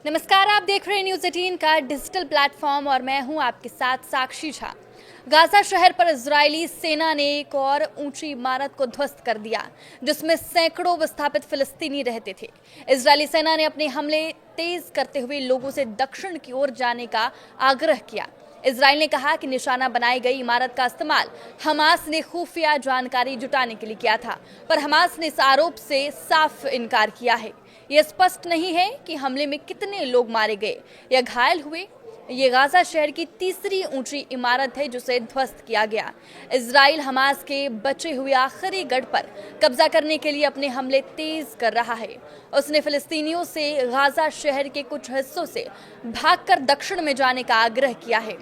नमस्कार, आप देख रहे हैं न्यूज़ 18 का डिजिटल प्लेटफॉर्म और मैं हूं आपके साथ साक्षी झा। गाजा शहर पर इजरायली सेना ने एक और ऊंची इमारत को ध्वस्त कर दिया जिसमें सैकड़ों विस्थापित फिलिस्तीनी रहते थे। इजरायली सेना ने अपने हमले तेज करते हुए लोगों से दक्षिण की ओर जाने का आग्रह किया। इजराइल ने कहा कि निशाना बनाई गई इमारत का इस्तेमाल हमास ने खुफिया जानकारी जुटाने के लिए किया था, पर हमास ने इस आरोप से साफ इनकार किया है। यह स्पष्ट नहीं है कि हमले में कितने लोग मारे गए या घायल हुए। ये गाजा शहर की तीसरी ऊंची इमारत है जिसे ध्वस्त किया गया। इजराइल हमास के बचे हुए आखिरी गढ़ पर कब्जा करने के लिए अपने हमले तेज कर रहा है। उसने फिलिस्तीनियों से गाजा शहर के कुछ हिस्सों से भागकर दक्षिण में जाने का आग्रह किया है।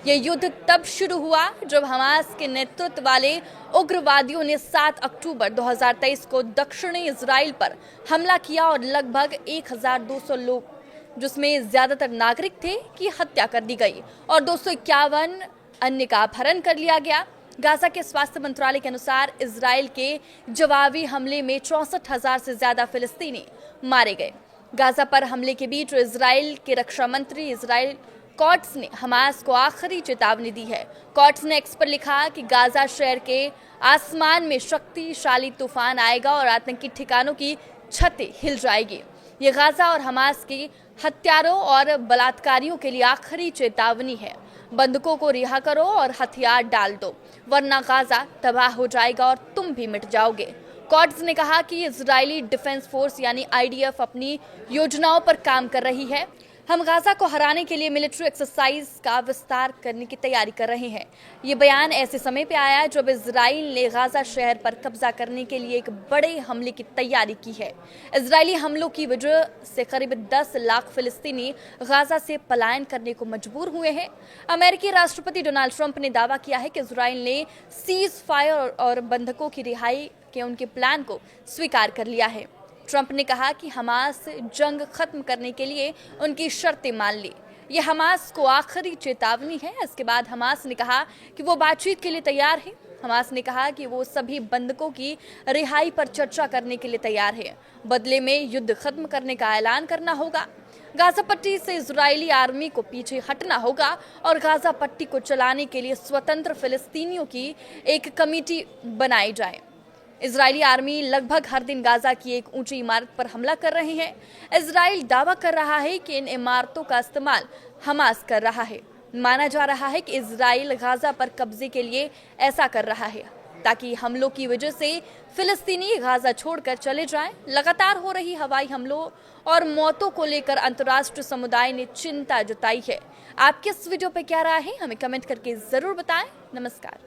यह युद्ध तब शुरू हुआ जब हमास के नेतृत्व वाले उग्रवादियों ने 7 अक्टूबर 2023 को दक्षिणी इजराइल पर हमला किया और लगभग 1200 लोग, जिसमें ज्यादातर नागरिक थे, की हत्या कर दी गई और 251 अन्य का अपहरण कर लिया गया। गाजा के स्वास्थ्य मंत्रालय के अनुसार इजराइल के जवाबी हमले में 64,000 से ज्यादा फिलिस्तीनी मारे गए। गाजा पर हमले के बीच इजराइल के रक्षा मंत्री इजराइल कॉट्स ने हमास को आखिरी चेतावनी दी है। कॉट्स ने एक्स पर लिखा कि गाजा शहर के आसमान में शक्तिशाली तूफान आएगा और आतंकी ठिकानों की छतें हिल जाएगी। ये गाजा और हमास की हत्यारों और बलात्कारियों के लिए आखिरी चेतावनी है। बंधकों को रिहा करो और हथियार डाल दो, वरना गाजा तबाह हो जाएगा और तुम भी मिट जाओगे। कॉट्स ने कहा कि इजरायली डिफेंस फोर्स यानी आईडीएफ अपनी योजनाओं पर काम कर रही है। हम गाजा को हराने के लिए मिलिट्री एक्सरसाइज का विस्तार करने की तैयारी कर रहे हैं। ये बयान ऐसे समय पे आया जब इजराइल ने गाजा शहर पर कब्जा करने के लिए एक बड़े हमले की तैयारी की है। इजरायली हमलों की वजह से करीब 10 लाख फिलिस्तीनी गाजा से पलायन करने को मजबूर हुए हैं। अमेरिकी राष्ट्रपति डोनाल्ड ट्रंप ने दावा किया है कि इजराइल ने सीज फायर और बंधकों की रिहाई के उनके प्लान को स्वीकार कर लिया है। ट्रंप ने कहा कि हमास जंग खत्म करने के लिए उनकी शर्तें मान ली। यह हमास को आखिरी चेतावनी है। इसके बाद हमास ने कहा कि वो बातचीत के लिए तैयार है। हमास ने कहा कि वो सभी बंधकों की रिहाई पर चर्चा करने के लिए तैयार है। बदले में युद्ध खत्म करने का ऐलान करना होगा। गाजा पट्टी से इजरायली आर्मी को पीछे हटना होगा और गाजा पट्टी को चलाने के लिए स्वतंत्र फिलिस्तीनियों की एक कमेटी बनाई जाए। इजरायली आर्मी लगभग हर दिन गाजा की एक ऊंची इमारत पर हमला कर रहे हैं। इजराइल दावा कर रहा है कि इन इमारतों का इस्तेमाल हमास कर रहा है। माना जा रहा है कि इजराइल गाजा पर कब्जे के लिए ऐसा कर रहा है ताकि हमलों की वजह से फिलिस्तीनी गाजा छोड़कर चले जाएं। लगातार हो रही हवाई हमलों और मौतों को लेकर अंतर्राष्ट्रीय समुदाय ने चिंता जताई है। आपके इस वीडियो पे क्या राय है, हमें कमेंट करके जरूर बताएं। नमस्कार।